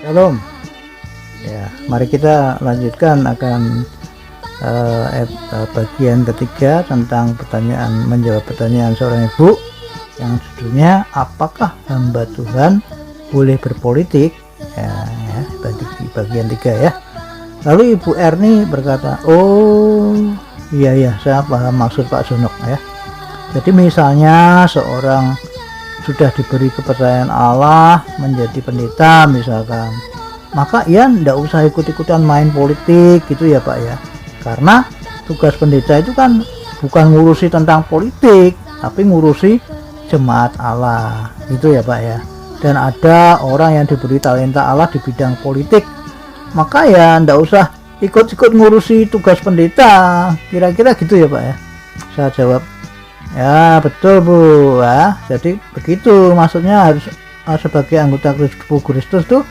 Shalom. Ya, mari kita lanjutkan akan bagian ketiga tentang menjawab pertanyaan seorang ibu yang judulnya apakah hamba Tuhan boleh berpolitik? Ya, bagian 3 ya. Lalu Ibu Erni berkata, oh iya saya paham maksud Pak Junok ya. Jadi misalnya seorang sudah diberi kepercayaan Allah menjadi pendeta misalkan, maka ia tidak usah ikut-ikutan main politik gitu ya Pak ya, karena tugas pendeta itu kan bukan ngurusi tentang politik tapi ngurusi jemaat Allah gitu ya Pak ya. Dan ada orang yang diberi talenta Allah di bidang politik, maka ya tidak usah ikut-ikut ngurusi tugas pendeta, kira-kira gitu ya Pak ya. Saya jawab, ya betul Bu ya. Jadi begitu maksudnya, harus sebagai anggota tubuh Kristus tuh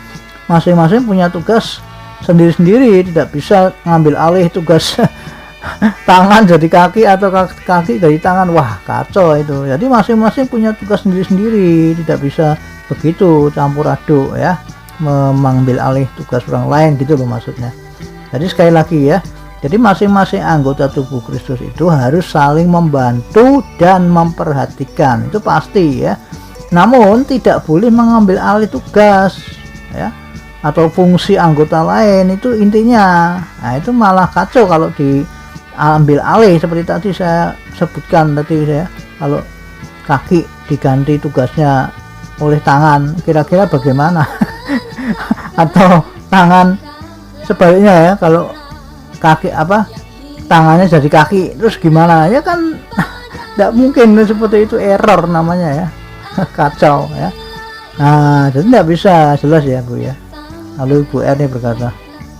masing-masing punya tugas sendiri-sendiri, tidak bisa ngambil alih tugas tangan jadi kaki atau kaki dari tangan, wah kacau itu. Jadi masing-masing punya tugas sendiri-sendiri, tidak bisa begitu campur aduk ya, mengambil alih tugas orang lain gitu loh maksudnya. Jadi sekali lagi ya, jadi masing-masing anggota tubuh Kristus itu harus saling membantu dan memperhatikan, itu pasti ya. Namun tidak boleh mengambil alih tugas ya, atau fungsi anggota lain, itu intinya. Nah itu malah kacau kalau diambil alih, seperti tadi saya sebutkan tadi saya, kalau kaki diganti tugasnya oleh tangan, kira-kira bagaimana? Atau tangan sebaliknya ya, kalau kaki tangannya jadi kaki, terus gimana ya kan? Tidak mungkin seperti itu, error namanya ya. Kacau ya. Nah jadi tidak bisa, jelas ya Bu ya. Lalu Ibu Erni berkata,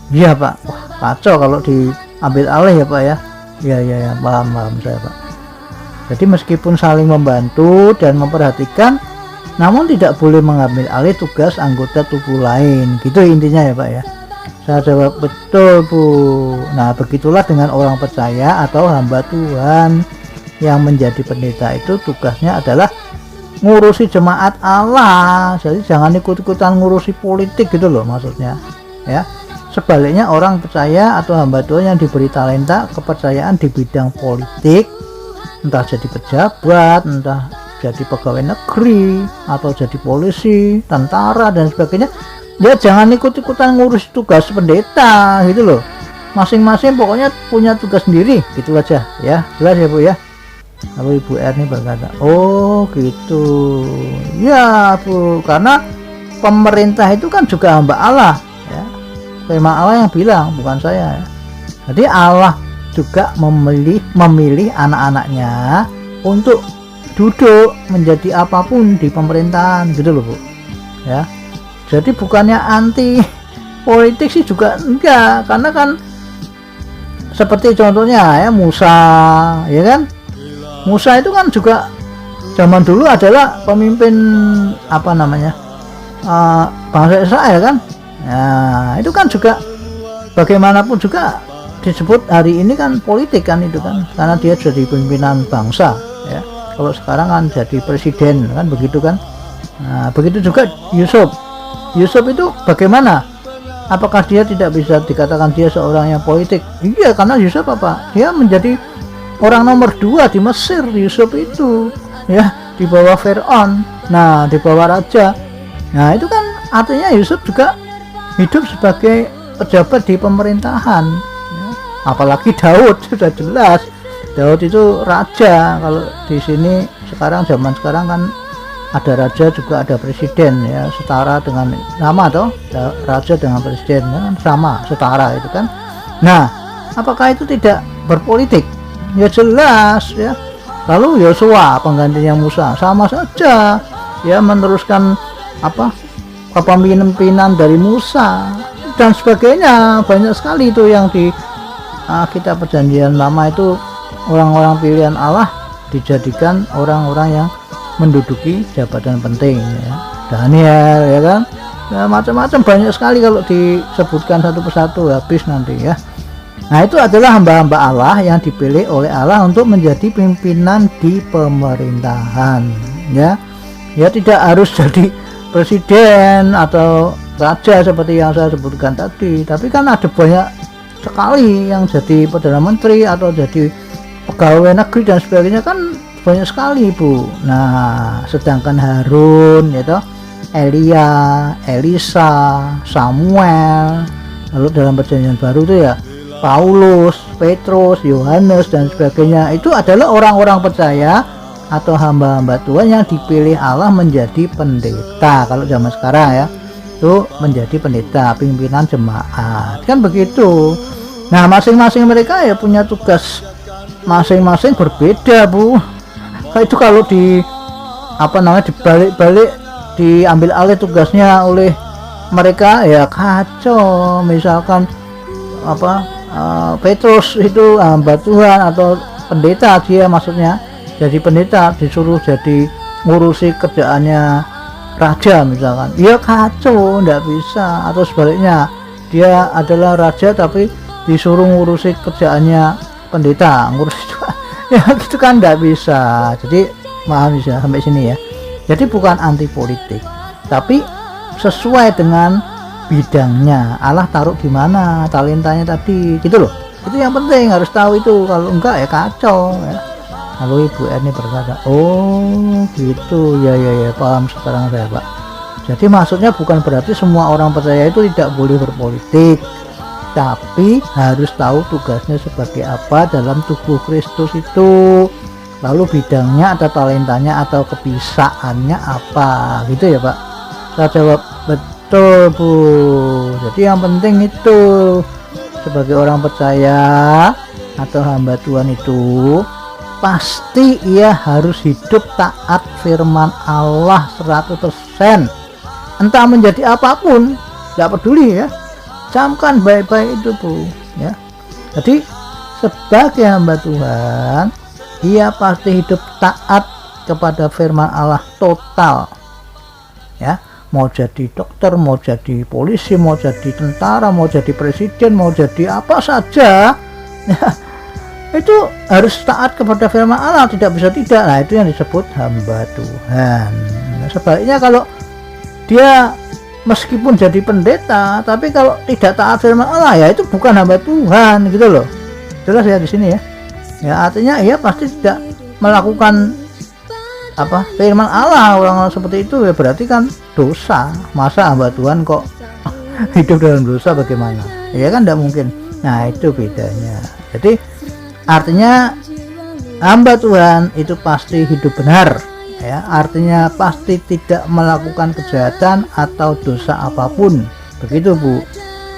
iya Pak, wah kacau kalau diambil alih ya Pak ya. Ya paham saya Pak. Jadi meskipun saling membantu dan memperhatikan, namun tidak boleh mengambil alih tugas anggota tubuh lain, gitu intinya ya Pak ya. Saya jawab, betul Bu. Nah begitulah dengan orang percaya atau hamba Tuhan yang menjadi pendeta, itu tugasnya adalah ngurusi jemaat Allah. Jadi jangan ikut-ikutan ngurusi politik gitu loh maksudnya ya. Sebaliknya orang percaya atau hamba Tuhan yang diberi talenta kepercayaan di bidang politik, entah jadi pejabat, entah jadi pegawai negeri, atau jadi polisi, tentara dan sebagainya, ya jangan ikut-ikutan ngurus tugas pendeta gitu loh. Masing-masing pokoknya punya tugas sendiri, gitu aja ya. Jelas ya Bu ya. Lalu Ibu Erni berkata, oh gitu ya Bu, karena pemerintah itu kan juga hamba Allah ya. Firman Allah yang bilang, bukan saya ya. Jadi Allah juga memilih anak-anaknya untuk duduk menjadi apapun di pemerintahan gitu loh Bu ya. Jadi bukannya anti politik sih juga enggak, karena kan seperti contohnya ya Musa ya kan. Musa itu kan juga zaman dulu adalah pemimpin bangsa Israel kan. Nah itu kan juga bagaimanapun juga disebut hari ini kan politik kan itu kan, karena dia jadi pimpinan bangsa ya. Kalau sekarang kan jadi presiden kan begitu kan. Nah begitu juga Yusuf itu bagaimana? Apakah dia tidak bisa dikatakan dia seorang yang politik? Iya, karena Yusuf dia menjadi orang nomor 2 di Mesir, Yusuf itu ya, di bawah Firaun, nah di bawah raja. Nah itu kan artinya Yusuf juga hidup sebagai pejabat di pemerintahan ya. Apalagi Daud, sudah jelas Daud itu raja. Kalau di sini sekarang, zaman sekarang kan ada raja juga ada presiden ya, setara dengan sama toh, raja dengan presiden ya, kan sama, setara itu kan. Nah apakah itu tidak berpolitik? Ya jelas ya. Lalu Yosua penggantinya Musa, sama saja ya, meneruskan kepemimpinan dari Musa dan sebagainya. Banyak sekali itu yang di kitab Perjanjian Lama itu, orang-orang pilihan Allah dijadikan orang-orang yang menduduki jabatan penting ya. Daniel ya kan, ya macam-macam, banyak sekali, kalau disebutkan satu persatu habis nanti ya. Nah itu adalah hamba-hamba Allah yang dipilih oleh Allah untuk menjadi pimpinan di pemerintahan ya. Ya tidak harus jadi presiden atau raja seperti yang saya sebutkan tadi, tapi kan ada banyak sekali yang jadi perdana menteri atau jadi pegawai negeri dan sebagainya, kan banyak sekali Bu. Nah sedangkan Harun yaitu Elia, Elisa, Samuel, lalu dalam perjanjian baru itu ya Paulus, Petrus, Yohanes dan sebagainya, itu adalah orang-orang percaya atau hamba-hamba Tuhan yang dipilih Allah menjadi pendeta. Kalau zaman sekarang ya itu menjadi pendeta, pimpinan jemaat, kan begitu. Nah masing-masing mereka ya punya tugas masing-masing berbeda Bu. Itu kalau di dibalik-balik diambil alih tugasnya oleh mereka ya kacau. Misalkan Petrus itu hamba Tuhan atau pendeta, dia maksudnya jadi pendeta disuruh jadi ngurusi kerjaannya raja misalkan, ya kacau, nggak bisa. Atau sebaliknya, dia adalah raja tapi disuruh ngurusi kerjaannya pendeta, ngurus itu ya gitu kan nggak bisa. Jadi paham ya sampai sini ya. Jadi bukan anti politik, tapi sesuai dengan bidangnya. Allah taruh di mana talentanya tadi, gitu loh. Itu yang penting, harus tahu itu. Kalau enggak ya kacau ya. Lalu Ibu Erni berkata, oh gitu ya, paham sekarang saya Pak. Jadi maksudnya bukan berarti semua orang percaya itu tidak boleh berpolitik, tapi harus tahu tugasnya sebagai apa dalam tubuh Kristus itu, lalu bidangnya atau talentanya atau kebisaannya apa, gitu ya Pak. Saya jawab betul Bu. Jadi yang penting itu sebagai orang percaya atau hamba Tuhan itu pasti ia harus hidup taat firman Allah 100%, entah menjadi apapun, tidak peduli ya. Camkan baik-baik itu Bu ya. Jadi sebagai hamba Tuhan, ia pasti hidup taat kepada firman Allah total ya. Mau jadi dokter, mau jadi polisi, mau jadi tentara, mau jadi presiden, mau jadi apa saja ya, itu harus taat kepada firman Allah, tidak bisa tidak. Nah itu yang disebut hamba Tuhan. Nah, sebaliknya kalau dia meskipun jadi pendeta, tapi kalau tidak taat firman Allah, ya itu bukan hamba Tuhan, gitu loh. Jelas ya di sini ya. Ya artinya ia pasti tidak melakukan firman Allah. Orang seperti itu ya berarti kan dosa. Masa hamba Tuhan kok hidup dalam dosa, bagaimana? Ya kan tidak mungkin. Nah itu bedanya. Jadi artinya hamba Tuhan itu pasti hidup benar ya, artinya pasti tidak melakukan kejahatan atau dosa apapun, begitu Bu.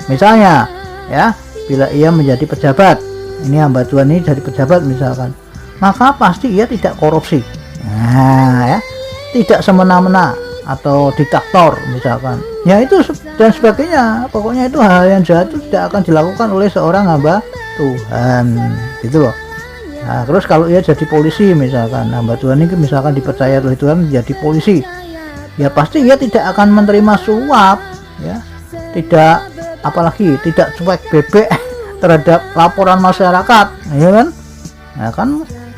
Misalnya ya, bila ia menjadi pejabat, ini hamba Tuhan ini jadi pejabat misalkan, maka pasti ia tidak korupsi, nah ya, tidak semena-mena atau diktator misalkan ya, itu dan sebagainya. Pokoknya itu hal yang jahat itu tidak akan dilakukan oleh seorang hamba Tuhan, gitu loh. Nah terus kalau ia jadi polisi misalkan, hamba Tuhan ini misalkan dipercaya oleh Tuhan menjadi polisi, ya pasti ia tidak akan menerima suap ya, tidak, apalagi tidak cuek bebek terhadap laporan masyarakat ya kan. Nah kan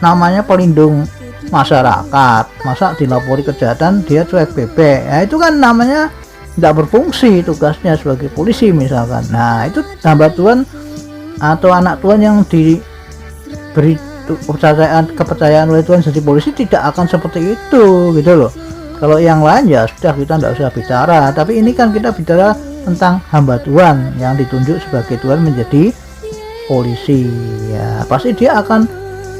namanya pelindung masyarakat, masa dilapori kejahatan dia cuek bebek ya, itu kan namanya tidak berfungsi tugasnya sebagai polisi misalkan. Nah itu hamba Tuhan atau anak Tuhan yang diberi kepercayaan oleh Tuhan jadi polisi tidak akan seperti itu, gitu loh. Kalau yang lain ya sudah, kita tidak usah bicara, tapi ini kan kita bicara tentang hamba Tuhan yang ditunjuk sebagai Tuhan menjadi polisi ya, pasti dia akan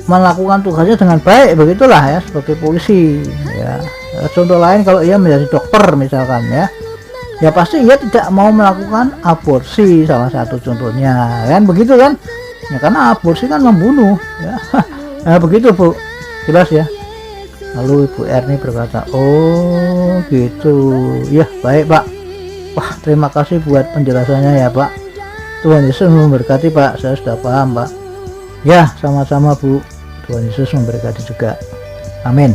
melakukan tugasnya dengan baik, begitulah ya, sebagai polisi ya. Contoh lain, kalau ia menjadi dokter misalkan ya pasti ia tidak mau melakukan aborsi, salah satu contohnya kan, begitu kan ya, karena aborsi kan membunuh ya. Nah begitu Bu, jelas ya. Lalu Ibu Erni berkata, oh gitu ya, baik Pak. Wah terima kasih buat penjelasannya ya Pak, Tuhan Yesus memberkati Pak, saya sudah paham Pak. Ya sama-sama Bu, Tuhan Yesus memberkati juga, amin.